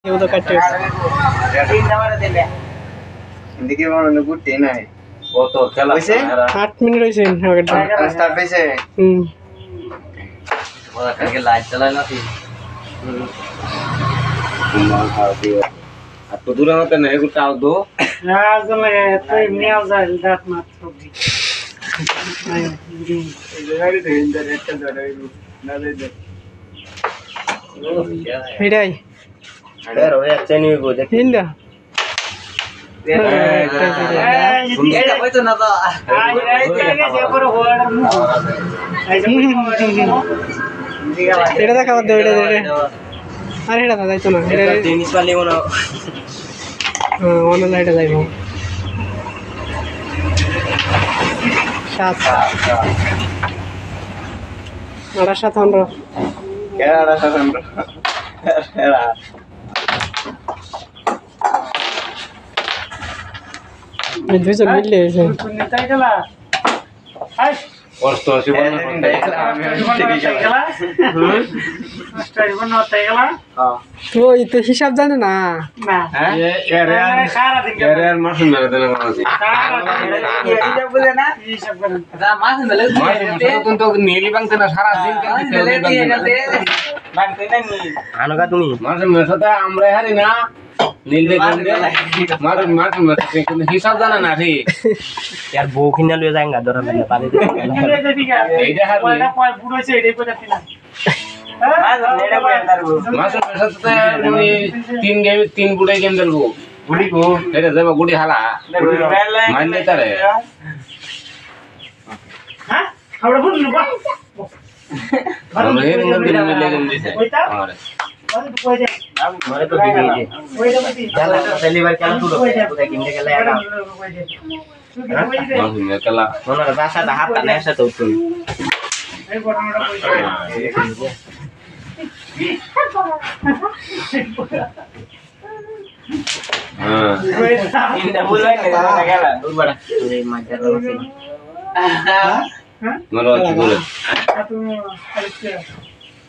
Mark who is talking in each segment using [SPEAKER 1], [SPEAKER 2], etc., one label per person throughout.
[SPEAKER 1] Itu kacau.
[SPEAKER 2] Ini kita mau nunggu tina ya.
[SPEAKER 3] Foto kelas.
[SPEAKER 1] 8 minit aja ini.
[SPEAKER 2] Start aja.
[SPEAKER 3] Mana kan ke light jalan nanti. Aku dulu nanti naik tahu do.
[SPEAKER 1] Ya, zaman itu ini aja lihat mat hobi. Ayo, ini.
[SPEAKER 2] Jadi itu internet kan ada itu. Nada itu.
[SPEAKER 1] Hidai.
[SPEAKER 3] Ada orang yang ceni gue deh.
[SPEAKER 1] Indah.
[SPEAKER 3] Ini apa itu nado?
[SPEAKER 1] Tidak ada kawan dulu deh. Hari ini ada itu na.
[SPEAKER 3] Jenis paling mana?
[SPEAKER 1] Mana lah ada lagi. Ada satu orang.
[SPEAKER 2] Ya ada satu orang.
[SPEAKER 1] Itu bisa milih sih.
[SPEAKER 3] Orsto sih mana?
[SPEAKER 1] Oh itu hisab জানে না
[SPEAKER 3] Keren masuk dari dalam masih. Untuk nili bang tenar sarat din anu ka তুমি মাসে মেসতে আমরা হারি না নীল দেখে মার মেসতে কিন্তু হিসাব জানা না রে यार বউ কিনা লয়ে যাঙ্গা ধরা না পারে এইটা হারি ওটা পয় বুড়ো হইছে এটাই কইতা তিনা মাসে মেসতে তুমি 3 গেম 3 বুড়ে গেম খেলবো বুড়ি গো এটা যাবে গুড়ি হালা মাইন দে তারে হ্যাঁ আমরা বুঝলু বা আমরা এর মধ্যে মিলে গেম দিছে আমারে मारे तो दी दे चल पहली बार चल तू पूरा किंडे केला यार हां मैं केला मोना भाषा दा हाथ ने ऐसा तो तुम ए बड़ा हां इंदा बोलवा ने केला दूर बड़ा अरे मजा लो से हां मरो बोले तू अच्छा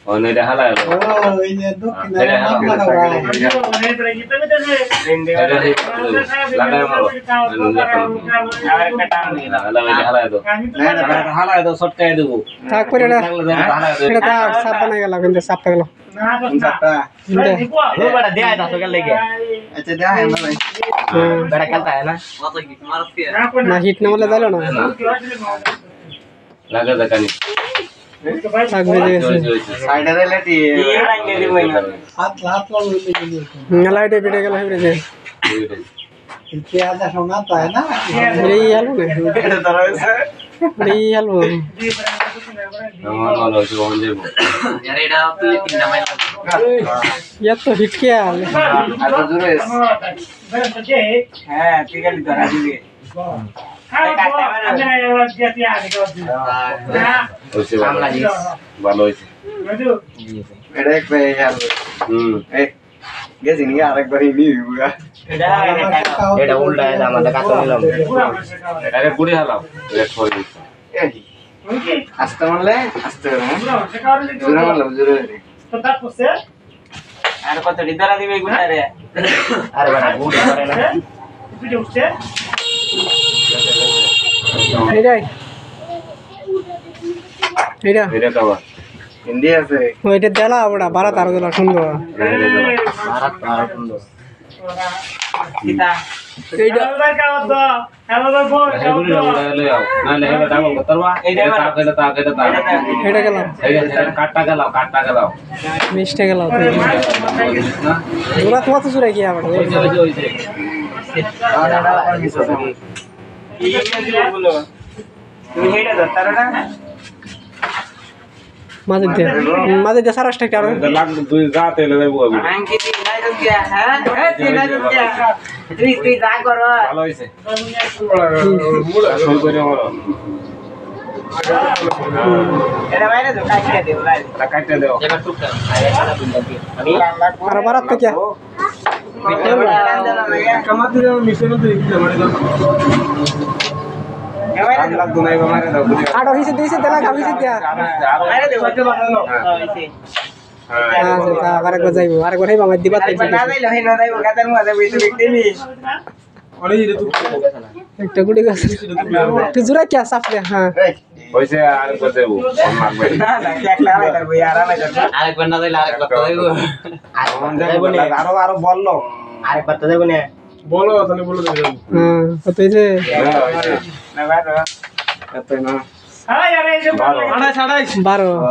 [SPEAKER 3] Oh, ini dah halal.
[SPEAKER 2] Oh, ini tuh kita makan. Ada lagi.
[SPEAKER 1] Ngelai deh beda kalau hari ini.
[SPEAKER 2] Ini ada sama apa ya na?
[SPEAKER 1] Real loh. Real loh.
[SPEAKER 3] Nama lo jual deh. Yaar ida apne tinda main.
[SPEAKER 1] Ya tuh hit kya?
[SPEAKER 2] Ada jurus. Tinggal di dalam juga.
[SPEAKER 3] ভালো হইছে
[SPEAKER 2] এটা এক ভাই আর গেছি নি আরেকবার ই নিউগা
[SPEAKER 3] এটা উল্টা এটা আমাদের কাছে নিলাম এটাকে পুরি হালাও রেড করে দিছি
[SPEAKER 2] আস্তে মারলে আস্তে জোরে মারলাম জোরে তো তা কোসে আর কত ডিদারা দিবে গুটা রে
[SPEAKER 3] আরে বাবা গুড করে না
[SPEAKER 2] ভিডিও উঠছে
[SPEAKER 1] Hidai. Hida.
[SPEAKER 3] এটা কাবা
[SPEAKER 2] ইন্ডিয়া আছে
[SPEAKER 1] ওইটা দেলা ওটা ভারত আর দেলা সুন্দর
[SPEAKER 3] ভারত সুন্দর
[SPEAKER 2] কিতা
[SPEAKER 1] এইটা এটা গেলাম মিষ্টি গেলাম ওরা তোমার তো চুরে গিয়ে আবার মাঝে দিয়ে সারা স্টেক আর
[SPEAKER 3] দুই রাত এলে যাবো ভালো হয়েছে
[SPEAKER 1] আর বারাত তো क्या आठ ऑफिस से दिया तेला ऑफिस से दिया
[SPEAKER 4] আচ্ছা আরেকবার যাইবো আরেকবার খাইবো আমার দিবা
[SPEAKER 2] আরেকবার না যাইলো হে না যাইবো গাতার মধ্যে বইতে বিক্রিনি
[SPEAKER 4] একটা গুড়ি গাছ একটু জোরে কি সাফরে হ্যাঁ
[SPEAKER 3] হইছে আর করে দেব মারবে
[SPEAKER 2] না না একলা আলাদা বই আর আলাদা
[SPEAKER 5] আরেকবার না দিলে আরেকবার তো যাইবো
[SPEAKER 2] আরো আরো বললো
[SPEAKER 5] আরেকবার তো যাইবো না
[SPEAKER 4] হ্যাঁ কত হইছে
[SPEAKER 2] না বারো এত না
[SPEAKER 1] আরে এই যে
[SPEAKER 4] 12